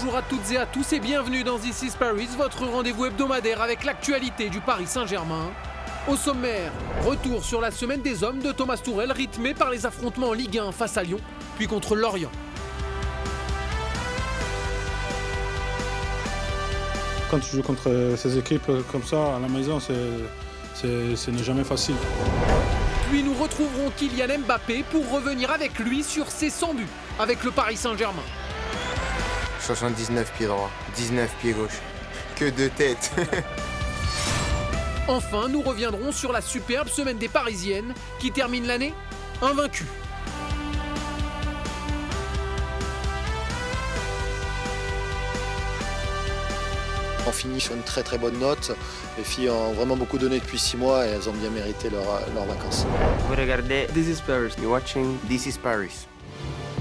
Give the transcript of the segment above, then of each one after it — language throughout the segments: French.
Bonjour à toutes et à tous et bienvenue dans This is Paris, votre rendez-vous hebdomadaire avec l'actualité du Paris Saint-Germain. Au sommaire, retour sur la semaine des hommes de Thomas Tuchel, rythmé par les affrontements en Ligue 1 face à Lyon, puis contre Lorient. Quand tu joues contre ces équipes comme ça à la maison, ce n'est jamais facile. Puis nous retrouverons Kylian Mbappé pour revenir avec lui sur ses 100 buts avec le Paris Saint-Germain. 79 pieds droits, 19 pieds gauche. Que de tête. Enfin, nous reviendrons sur la superbe semaine des Parisiennes qui termine l'année invaincue. On finit sur une très très bonne note. Les filles ont vraiment beaucoup donné depuis 6 mois et elles ont bien mérité leurs vacances. Vous regardez This is Paris. You're watching This is Paris.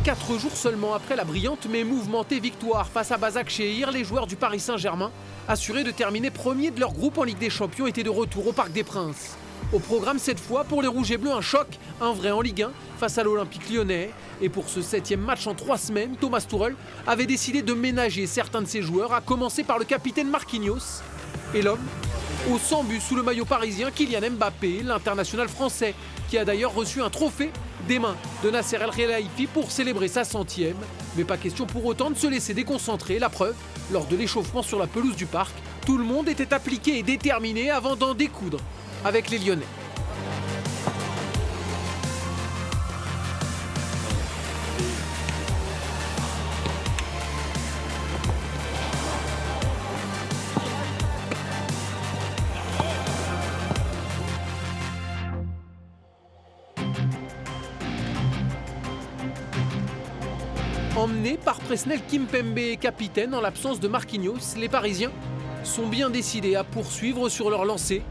4 jours seulement après la brillante mais mouvementée victoire face à Başakşehir, les joueurs du Paris Saint-Germain, assurés de terminer premier de leur groupe en Ligue des Champions, étaient de retour au Parc des Princes. Au programme cette fois, pour les Rouges et Bleus, un choc, un vrai en Ligue 1 face à l'Olympique Lyonnais. Et pour ce 7e match en 3 semaines, Thomas Tuchel avait décidé de ménager certains de ses joueurs, à commencer par le capitaine Marquinhos. Et l'homme, aux 100 buts sous le maillot parisien, Kylian Mbappé, l'international français, qui a d'ailleurs reçu un trophée des mains de Nasser El Khelaifi pour célébrer sa 100e. Mais pas question pour autant de se laisser déconcentrer. La preuve, lors de l'échauffement sur la pelouse du parc, tout le monde était appliqué et déterminé avant d'en découdre avec les Lyonnais. Emmenés par Presnel Kimpembe, capitaine en l'absence de Marquinhos, les Parisiens sont bien décidés à poursuivre sur leur lancée.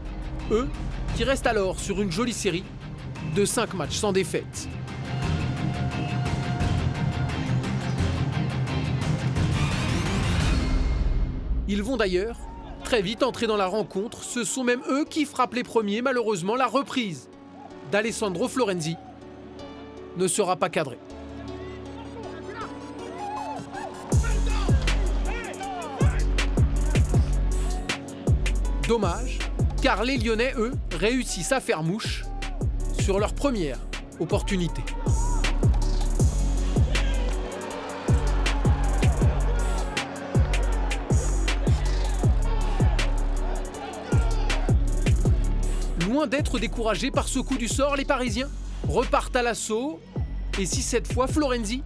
Eux qui restent alors sur une jolie série de 5 matchs sans défaite. Ils vont d'ailleurs très vite entrer dans la rencontre. Ce sont même eux qui frappent les premiers. Malheureusement, la reprise d'Alessandro Florenzi ne sera pas cadrée. Dommage, car les Lyonnais, eux, réussissent à faire mouche sur leur première opportunité. Loin d'être découragés par ce coup du sort, les Parisiens repartent à l'assaut. Et si cette fois Florenzi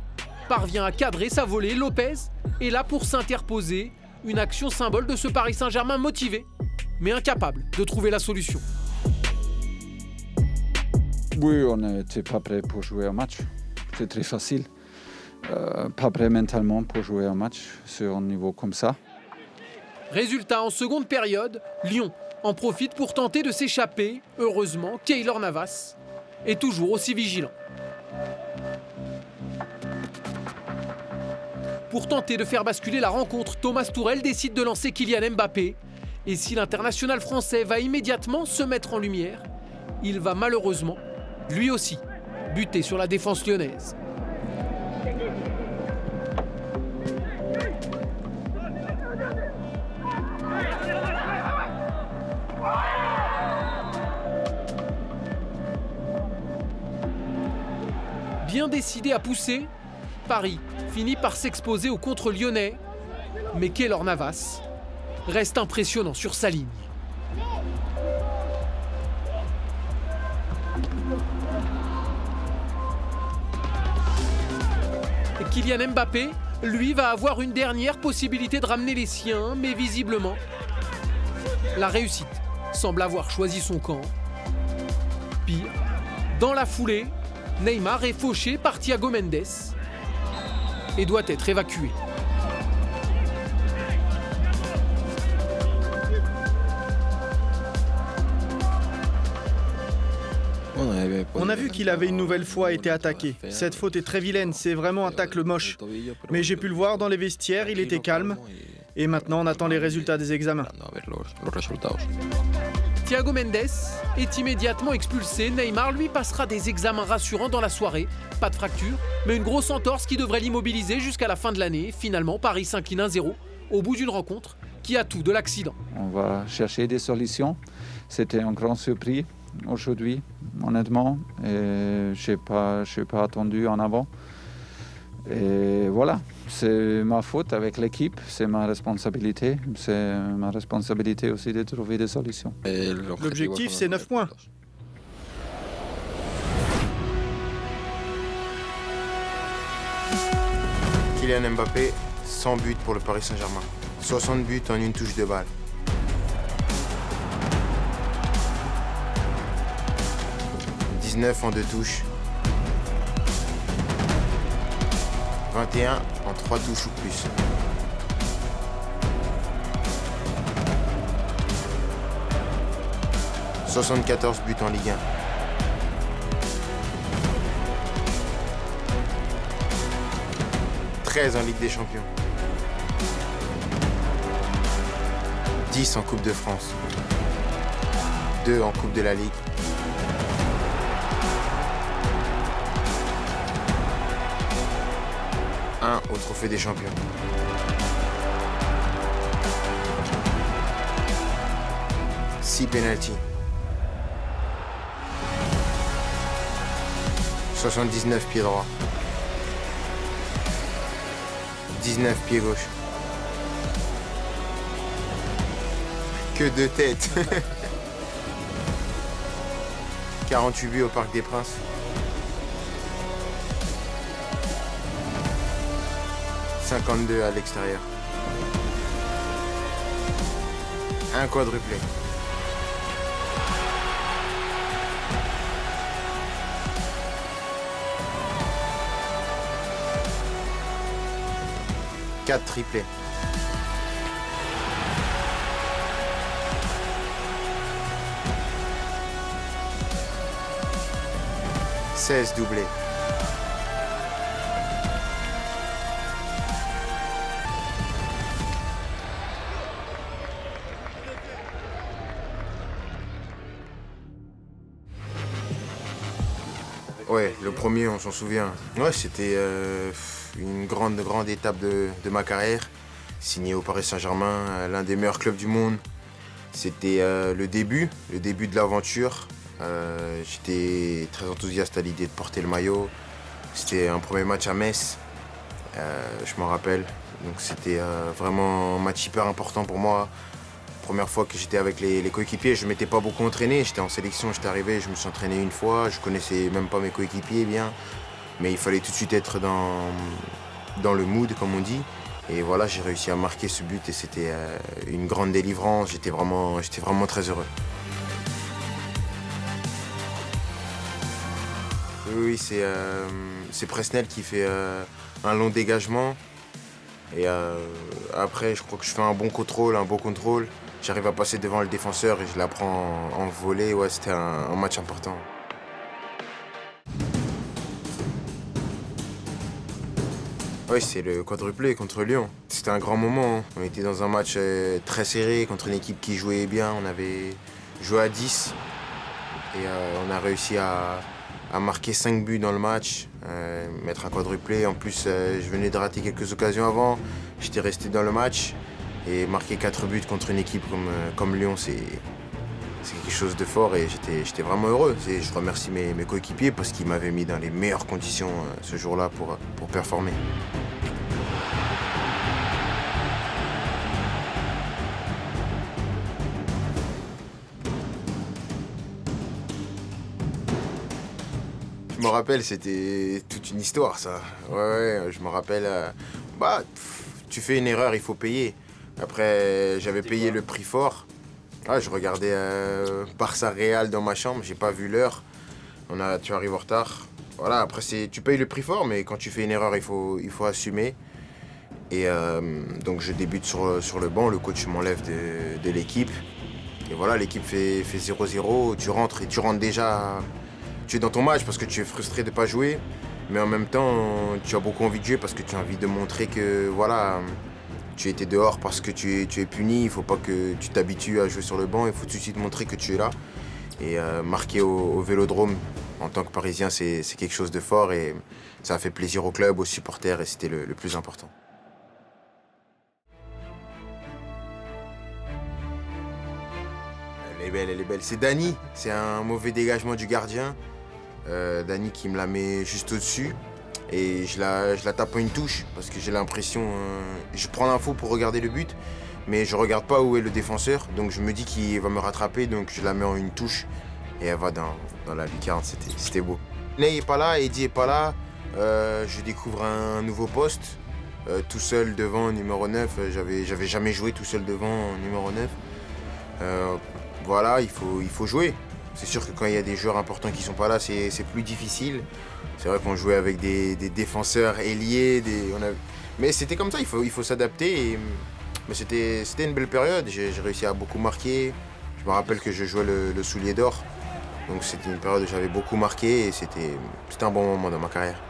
parvient à cadrer sa volée, Lopez est là pour s'interposer. Une action symbole de ce Paris Saint-Germain motivé, mais incapable de trouver la solution. Oui, on n'était pas prêt pour jouer un match. C'est très facile. Pas prêt mentalement pour jouer un match sur un niveau comme ça. Résultat, en seconde période, Lyon en profite pour tenter de s'échapper. Heureusement, Keylor Navas est toujours aussi vigilant. Pour tenter de faire basculer la rencontre, Thomas Tuchel décide de lancer Kylian Mbappé. Et si l'international français va immédiatement se mettre en lumière, il va malheureusement, lui aussi, buter sur la défense lyonnaise. Bien décidé à pousser, Paris finit par s'exposer au contre lyonnais, mais Keylor Navas reste impressionnant sur sa ligne. Et Kylian Mbappé, lui, va avoir une dernière possibilité de ramener les siens, mais visiblement, la réussite semble avoir choisi son camp. Pire, dans la foulée, Neymar est fauché par Thiago Mendes et doit être évacué. On a vu qu'il avait une nouvelle fois été attaqué. Cette faute est très vilaine, c'est vraiment un tacle moche. Mais j'ai pu le voir dans les vestiaires, il était calme. Et maintenant, on attend les résultats des examens. Thiago Mendes est immédiatement expulsé. Neymar, lui, passera des examens rassurants dans la soirée. Pas de fracture, mais une grosse entorse qui devrait l'immobiliser jusqu'à la fin de l'année. Finalement, Paris s'incline 1-0 au bout d'une rencontre qui a tout de l'accident. On va chercher des solutions. C'était un grand surprise aujourd'hui, honnêtement. Et je n'ai pas attendu en avant. Et voilà, c'est ma faute avec l'équipe, c'est ma responsabilité. C'est ma responsabilité aussi de trouver des solutions. L'objectif, c'est 9 points. Kylian Mbappé, 100 buts pour le Paris Saint-Germain. 60 buts en une touche de balle. « 19 en 2 touches. 21 en 3 touches ou plus. « 74 buts en Ligue 1. 13 en Ligue des Champions. 10 en Coupe de France. 2 en Coupe de la Ligue. 1 au Trophée des Champions. « 6 pénaltys. 79 pieds droits. 19 pieds gauche. Que de tête. 48 buts au Parc des Princes. 52 à l'extérieur. Un quadruplé. Quatre triplés. « 16 doublés. » Ouais, le premier, on s'en souvient. Ouais, c'était une grande étape de ma carrière. Signé au Paris Saint-Germain, l'un des meilleurs clubs du monde. C'était le début de l'aventure. J'étais très enthousiaste à l'idée de porter le maillot. C'était un premier match à Metz, je m'en rappelle. Donc c'était vraiment un match hyper important pour moi. Première fois que j'étais avec les coéquipiers, je ne m'étais pas beaucoup entraîné. J'étais en sélection, j'étais arrivé, je me suis entraîné une fois. Je ne connaissais même pas mes coéquipiers bien. Mais il fallait tout de suite être dans le mood, comme on dit. Et voilà, j'ai réussi à marquer ce but et c'était une grande délivrance. J'étais vraiment très heureux. Oui, c'est Presnel qui fait un long dégagement. Et après, je crois que je fais un bon contrôle. J'arrive à passer devant le défenseur et je la prends en volée. Ouais, c'était un match important. Oui, c'est le quadruplé contre Lyon. C'était un grand moment. On était dans un match très serré contre une équipe qui jouait bien. On avait joué à 10 et on a réussi à marquer 5 buts dans le match, mettre un quadruplé. En plus, je venais de rater quelques occasions avant. J'étais resté dans le match et marquer 4 buts contre une équipe comme Lyon, c'est quelque chose de fort et j'étais vraiment heureux. Je remercie mes coéquipiers parce qu'ils m'avaient mis dans les meilleures conditions ce jour-là pour performer. Je me rappelle, c'était toute une histoire, ça. Ouais, je me rappelle. Tu fais une erreur, il faut payer. Après, j'avais payé le prix fort. Je regardais Barça Real dans ma chambre, j'ai pas vu l'heure. Tu arrives en retard. Voilà, après, tu payes le prix fort, mais quand tu fais une erreur, il faut assumer. Et donc, je débute sur le banc, le coach m'enlève de l'équipe. Et voilà, l'équipe fait 0-0, tu rentres déjà. Tu es dans ton match parce que tu es frustré de ne pas jouer, mais en même temps, tu as beaucoup envie de jouer parce que tu as envie de montrer que voilà, tu étais dehors parce que tu es puni. Il ne faut pas que tu t'habitues à jouer sur le banc. Il faut tout de suite montrer que tu es là. Et marquer au Vélodrome en tant que Parisien, c'est quelque chose de fort et ça a fait plaisir au club, aux supporters et c'était le plus important. Elle est belle. C'est Dani, c'est un mauvais dégagement du gardien. Dani qui me la met juste au-dessus et je la tape en une touche parce que j'ai l'impression, je prends l'info pour regarder le but, mais je regarde pas où est le défenseur, donc je me dis qu'il va me rattraper, donc je la mets en une touche et elle va dans la lucarne, c'était beau. Ney est pas là, Eddy est pas là, je découvre un nouveau poste, tout seul devant numéro 9, j'avais jamais joué tout seul devant numéro 9. Voilà, il faut jouer. C'est sûr que quand il y a des joueurs importants qui sont pas là, c'est plus difficile. C'est vrai qu'on jouait avec des défenseurs ailiers, mais c'était comme ça, il faut s'adapter. Mais c'était une belle période, j'ai réussi à beaucoup marquer. Je me rappelle que je jouais le soulier d'or. Donc c'était une période où j'avais beaucoup marqué et c'était un bon moment dans ma carrière.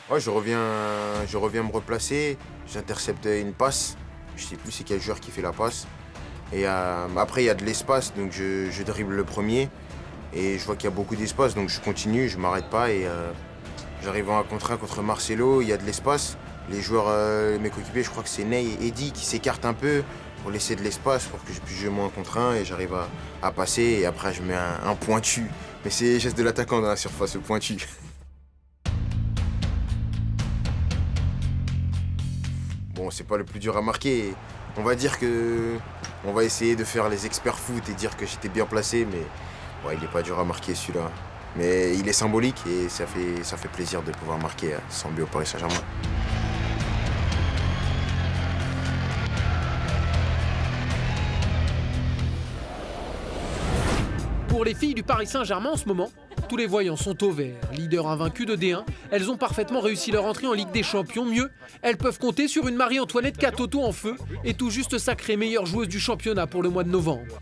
Ouais, je reviens me replacer, j'intercepte une passe. Je sais plus c'est quel joueur qui fait la passe. Et après il y a de l'espace, donc je dribble le premier. Et je vois qu'il y a beaucoup d'espace, donc je continue, je m'arrête pas et j'arrive en 1 contre 1 contre Marcelo, il y a de l'espace. Les joueurs, mes coéquipiers, je crois que c'est Ney et Eddy qui s'écartent un peu pour laisser de l'espace pour que je puisse jouer mon 1 contre 1 et j'arrive à passer et après je mets un pointu. Mais c'est geste de l'attaquant dans la surface, le pointu. Bon, c'est pas le plus dur à marquer. On va dire que on va essayer de faire les experts foot et dire que j'étais bien placé, mais ouais, il est pas dur à marquer celui-là. Mais il est symbolique et ça fait plaisir de pouvoir marquer son but au Paris Saint-Germain. Pour les filles du Paris Saint-Germain en ce moment, tous les voyants sont au vert. Leader invaincu de D1, elles ont parfaitement réussi leur entrée en Ligue des Champions. Mieux, elles peuvent compter sur une Marie-Antoinette Katoto en feu et tout juste sacrée meilleure joueuse du championnat pour le mois de novembre.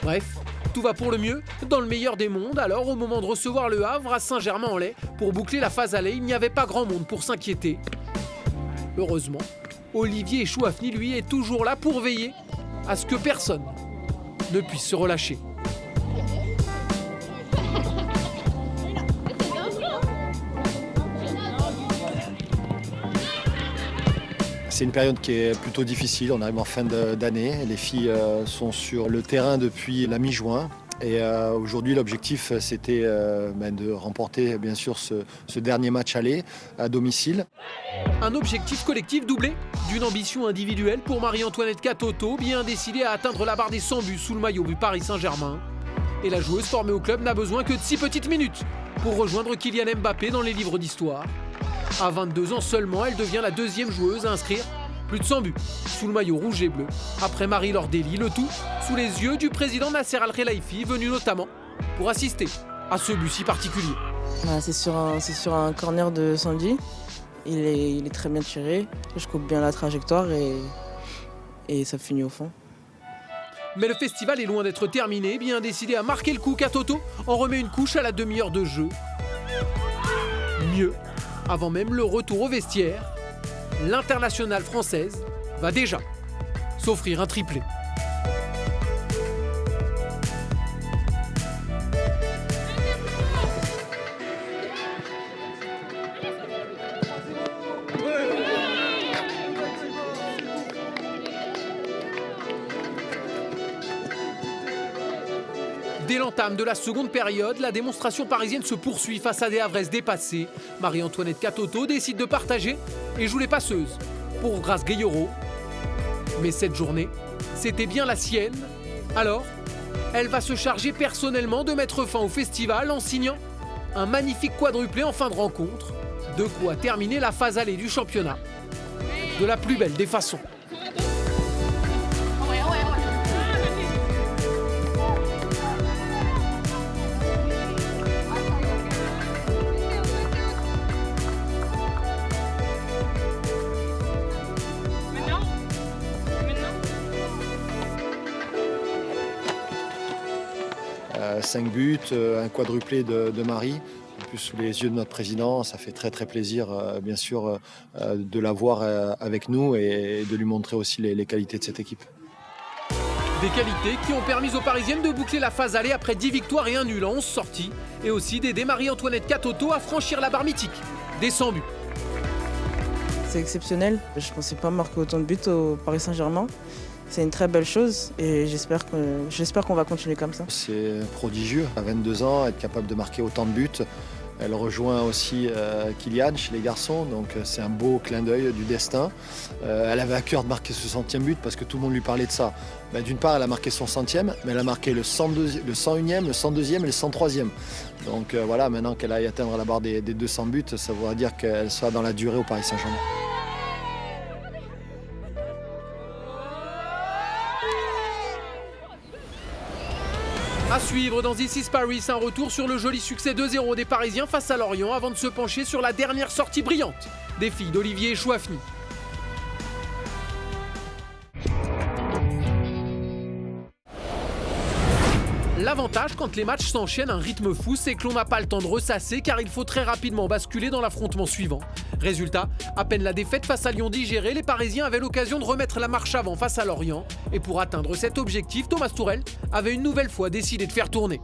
Bref, tout va pour le mieux dans le meilleur des mondes. Alors, au moment de recevoir le Havre à Saint-Germain-en-Laye pour boucler la phase aller, il n'y avait pas grand monde pour s'inquiéter. Heureusement, Olivier Chouafni, lui, est toujours là pour veiller à ce que personne ne puisse se relâcher. C'est une période qui est plutôt difficile, on arrive en fin d'année. Les filles sont sur le terrain depuis la mi-juin. Et aujourd'hui, l'objectif, c'était de remporter bien sûr ce dernier match aller à domicile. Un objectif collectif doublé d'une ambition individuelle pour Marie-Antoinette Katoto, bien décidée à atteindre la barre des 100 buts sous le maillot du Paris Saint-Germain. Et la joueuse formée au club n'a besoin que de 6 petites minutes pour rejoindre Kylian Mbappé dans les livres d'histoire. À 22 ans seulement, elle devient la 2e joueuse à inscrire plus de 100 buts sous le maillot rouge et bleu, après Marie-Laure Delis, le tout sous les yeux du président Nasser Al-Khelaifi, venu notamment pour assister à ce but si particulier. C'est sur un corner de Sandy, il est très bien tiré, je coupe bien la trajectoire et ça finit au fond. Mais le festival est loin d'être terminé, bien décidé à marquer le coup, Katoto en remet une couche à la demi-heure de jeu. Mieux, avant même le retour au vestiaire, l'internationale française va déjà s'offrir un triplé. Dès l'entame de la seconde période, la démonstration parisienne se poursuit face à des Havraises dépassées. Marie-Antoinette Katoto décide de partager et joue les passeuses pour Grace Gueyoro. Mais cette journée, c'était bien la sienne. Alors, elle va se charger personnellement de mettre fin au festival en signant un magnifique quadruplé en fin de rencontre. De quoi terminer la phase allée du championnat de la plus belle des façons. Cinq buts, un quadruplé de Marie. plus sous les yeux de notre président. Ça fait très très plaisir, bien sûr, de l'avoir avec nous et de lui montrer aussi les qualités de cette équipe. Des qualités qui ont permis aux Parisiennes de boucler la phase aller après 10 victoires et 1 nul en 11 sorties, et aussi d'aider Marie-Antoinette Katoto à franchir la barre mythique des 100 buts. C'est exceptionnel. Je ne pensais pas marquer autant de buts au Paris Saint-Germain. C'est une très belle chose et j'espère qu'on va continuer comme ça. C'est prodigieux. À 22 ans, être capable de marquer autant de buts. Elle rejoint aussi Kylian chez les garçons, donc c'est un beau clin d'œil du destin. Elle avait à cœur de marquer ce 100e but parce que tout le monde lui parlait de ça. D'une part, elle a marqué son 100e, mais elle a marqué le 101e, le 102e et le 103e. Donc voilà, maintenant qu'elle aille atteindre la barre des 200 buts, ça voudra dire qu'elle sera dans la durée au Paris Saint-Germain. À suivre dans This is Paris, un retour sur le joli succès 2-0 des Parisiens face à Lorient avant de se pencher sur la dernière sortie brillante des filles d'Olivier Chouafny. L'avantage quand les matchs s'enchaînent à un rythme fou, c'est que l'on n'a pas le temps de ressasser car il faut très rapidement basculer dans l'affrontement suivant. Résultat, à peine la défaite face à Lyon digérée, les Parisiens avaient l'occasion de remettre la marche avant face à Lorient. Et pour atteindre cet objectif, Thomas Tourelle avait une nouvelle fois décidé de faire tourner.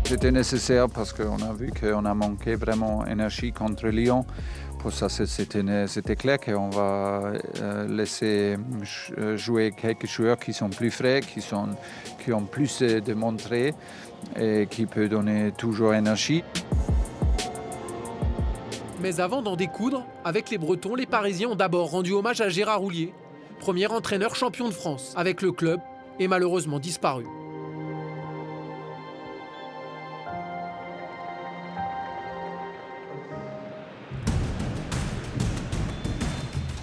C'était nécessaire parce qu'on a vu qu'on a manqué vraiment d'énergie contre Lyon. Pour ça, c'était clair qu'on va laisser jouer quelques joueurs qui sont plus frais, qui ont plus de montrer et qui peuvent donner toujours énergie. Mais avant d'en découdre, avec les Bretons, les Parisiens ont d'abord rendu hommage à Gérard Houllier, premier entraîneur champion de France avec le club et malheureusement disparu.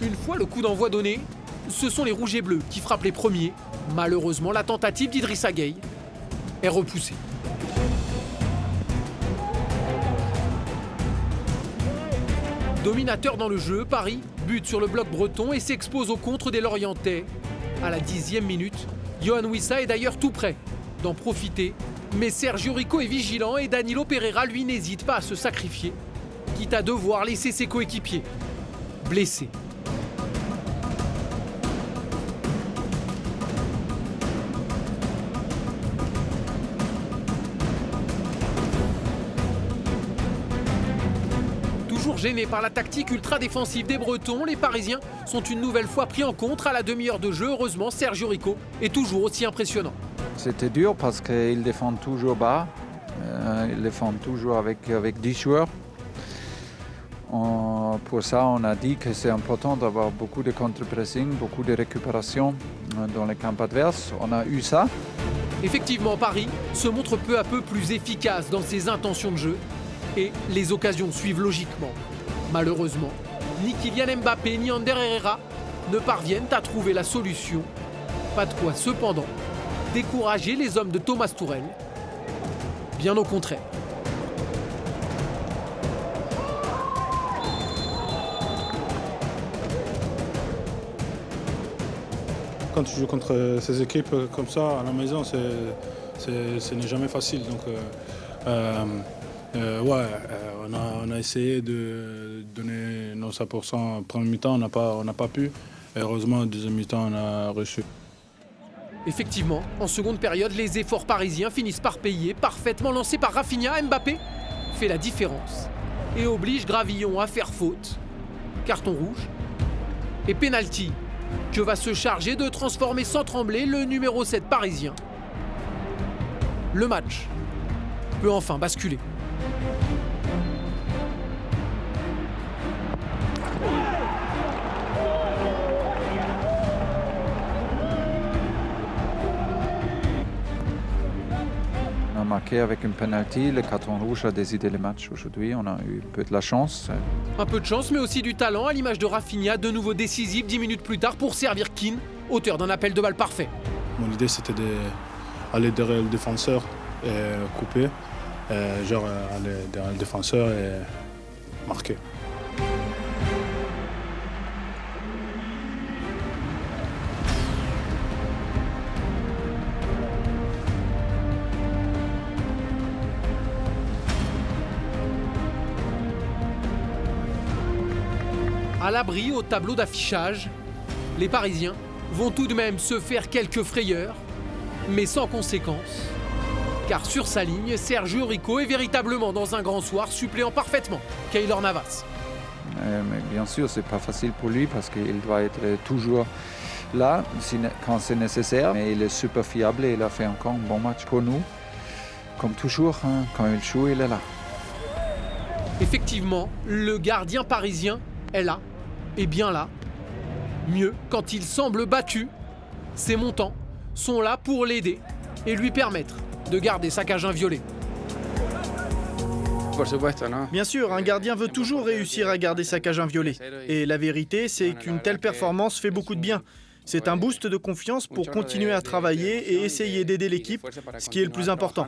Une fois le coup d'envoi donné, ce sont les Rouges et Bleus qui frappent les premiers. Malheureusement, la tentative d'Idrissa Gueye est repoussée. Dominateur dans le jeu, Paris bute sur le bloc breton et s'expose au contre des Lorientais. À la 10e minute, Yohan Wissa est d'ailleurs tout prêt d'en profiter. Mais Sergio Rico est vigilant et Danilo Pereira, lui, n'hésite pas à se sacrifier, quitte à devoir laisser ses coéquipiers blessés. Gênés par la tactique ultra défensive des Bretons, les Parisiens sont une nouvelle fois pris en contre à la demi-heure de jeu. Heureusement, Sergio Rico est toujours aussi impressionnant. C'était dur parce qu'ils défendent toujours bas, ils défendent toujours avec 10 joueurs. Pour ça, on a dit que c'est important d'avoir beaucoup de contre-pressing, beaucoup de récupération dans les camps adverses. On a eu ça. Effectivement, Paris se montre peu à peu plus efficace dans ses intentions de jeu. Et les occasions suivent logiquement. Malheureusement, ni Kylian Mbappé ni Ander Herrera ne parviennent à trouver la solution. Pas de quoi, cependant, décourager les hommes de Thomas Tourelle. Bien au contraire. Quand tu joues contre ces équipes comme ça à la maison, ce n'est jamais facile. Donc, on a essayé de donner nos 100% en première mi-temps, on n'a pas pu. Et heureusement, en deuxième mi-temps, on a reçu. Effectivement, en seconde période, les efforts parisiens finissent par payer. Parfaitement lancé par Rafinha, Mbappé fait la différence et oblige Gravillon à faire faute. Carton rouge et pénalty que va se charger de transformer sans trembler le numéro 7 parisien. Le match peut enfin basculer. On a marqué avec un penalty, le carton rouge a décidé le match aujourd'hui. On a eu un peu de la chance. Un peu de chance, mais aussi du talent, à l'image de Rafinha, de nouveau décisif 10 minutes plus tard pour servir Keane, auteur d'un appel de balle parfait. Mon idée, c'était d'aller derrière le défenseur et couper, aller derrière le défenseur et marquer. À l'abri au tableau d'affichage, les Parisiens vont tout de même se faire quelques frayeurs, mais sans conséquence. Car sur sa ligne, Sergio Rico est véritablement dans un grand soir, suppléant parfaitement Keylor Navas. Mais bien sûr, c'est pas facile pour lui parce qu'il doit être toujours là quand c'est nécessaire. Mais il est super fiable et il a fait encore un bon match pour nous. Comme toujours, hein, quand il joue, il est là. Effectivement, le gardien parisien est là, et bien là. Mieux, quand il semble battu, ses montants sont là pour l'aider et lui permettre de garder sa cage inviolée. Bien sûr, un gardien veut toujours réussir à garder sa cage inviolée. Et la vérité, c'est qu'une telle performance fait beaucoup de bien. C'est un boost de confiance pour continuer à travailler et essayer d'aider l'équipe, ce qui est le plus important.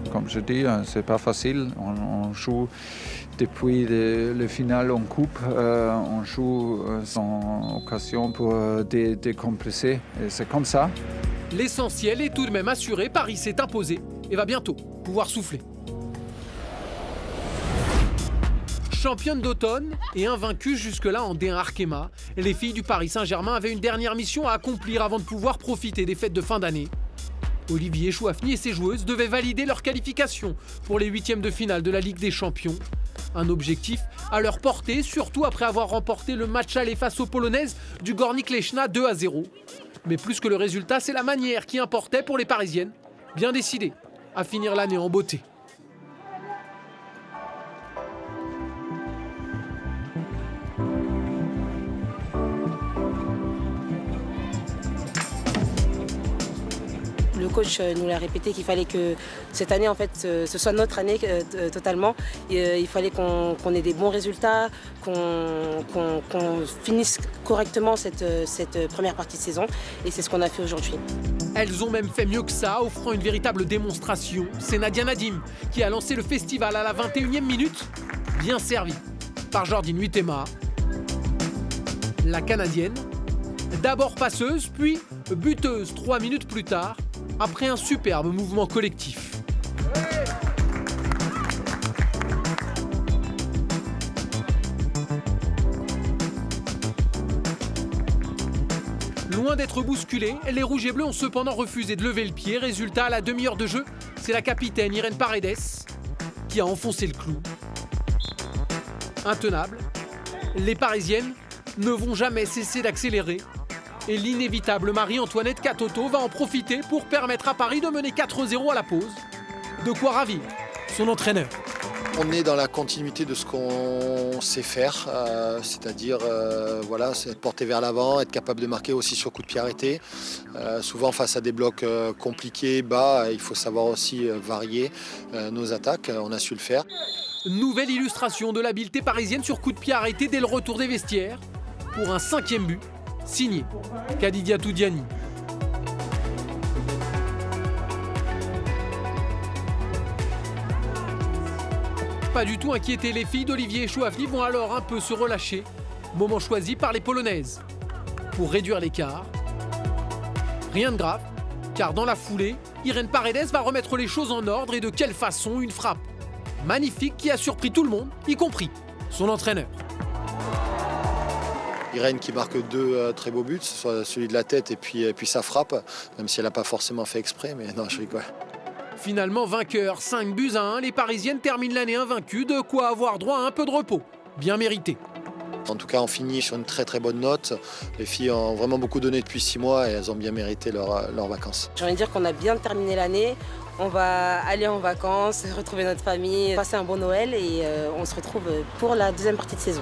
Comme je dis, c'est pas facile. On joue depuis le final en coupe. On joue sans occasion pour décompresser. Et c'est comme ça. L'essentiel est tout de même assuré, Paris s'est imposé et va bientôt pouvoir souffler. Championne d'automne et invaincues jusque-là en D1 Arkema, les filles du Paris Saint-Germain avaient une dernière mission à accomplir avant de pouvoir profiter des fêtes de fin d'année. Olivier Chouafny et ses joueuses devaient valider leur qualification pour les 8e de finale de la Ligue des Champions. Un objectif à leur portée, surtout après avoir remporté le match aller face aux Polonaises du Górnik Lechna 2-0. Mais plus que le résultat, c'est la manière qui importait pour les Parisiennes, bien décidées à finir l'année en beauté. Le coach nous l'a répété qu'il fallait que cette année, en fait, ce soit notre année totalement. Il fallait qu'on ait des bons résultats, qu'on finisse correctement cette première partie de saison. Et c'est ce qu'on a fait aujourd'hui. Elles ont même fait mieux que ça, offrant une véritable démonstration. C'est Nadia Nadim qui a lancé le festival à la 21e minute, bien servi par Jordine Huitema. La Canadienne, d'abord passeuse, puis buteuse 3 minutes plus tard, après un superbe mouvement collectif. Loin d'être bousculés, les rouges et bleus ont cependant refusé de lever le pied. Résultat, à la demi-heure de jeu, c'est la capitaine Irène Paredes qui a enfoncé le clou. Intenable, les Parisiennes ne vont jamais cesser d'accélérer. Et l'inévitable Marie-Antoinette Katoto va en profiter pour permettre à Paris de mener 4-0 à la pause. De quoi ravir son entraîneur. On est dans la continuité de ce qu'on sait faire, c'est-à-dire voilà, c'est être porté vers l'avant, être capable de marquer aussi sur coup de pied arrêté. Souvent face à des blocs compliqués, bas, il faut savoir aussi varier nos attaques, on a su le faire. Nouvelle illustration de l'habileté parisienne sur coup de pied arrêté dès le retour des vestiaires pour un 5e but. Signé Kadidia Toudiani. Pas du tout inquiétés, les filles d'Olivier Chouafny vont alors un peu se relâcher. Moment choisi par les Polonaises. Pour réduire l'écart. Rien de grave, car dans la foulée, Irène Paredes va remettre les choses en ordre et de quelle façon, une frappe magnifique qui a surpris tout le monde, y compris son entraîneur. Irène qui marque 2 très beaux buts, soit celui de la tête et puis sa frappe, même si elle n'a pas forcément fait exprès, mais non, je rigole. Finalement vainqueur, 5-1, les Parisiennes terminent l'année invaincues, de quoi avoir droit à un peu de repos, bien mérité. En tout cas, on finit sur une très très bonne note. Les filles ont vraiment beaucoup donné depuis 6 mois et elles ont bien mérité leurs vacances. J'ai envie de dire qu'on a bien terminé l'année. On va aller en vacances, retrouver notre famille, passer un bon Noël et on se retrouve pour la 2e partie de saison.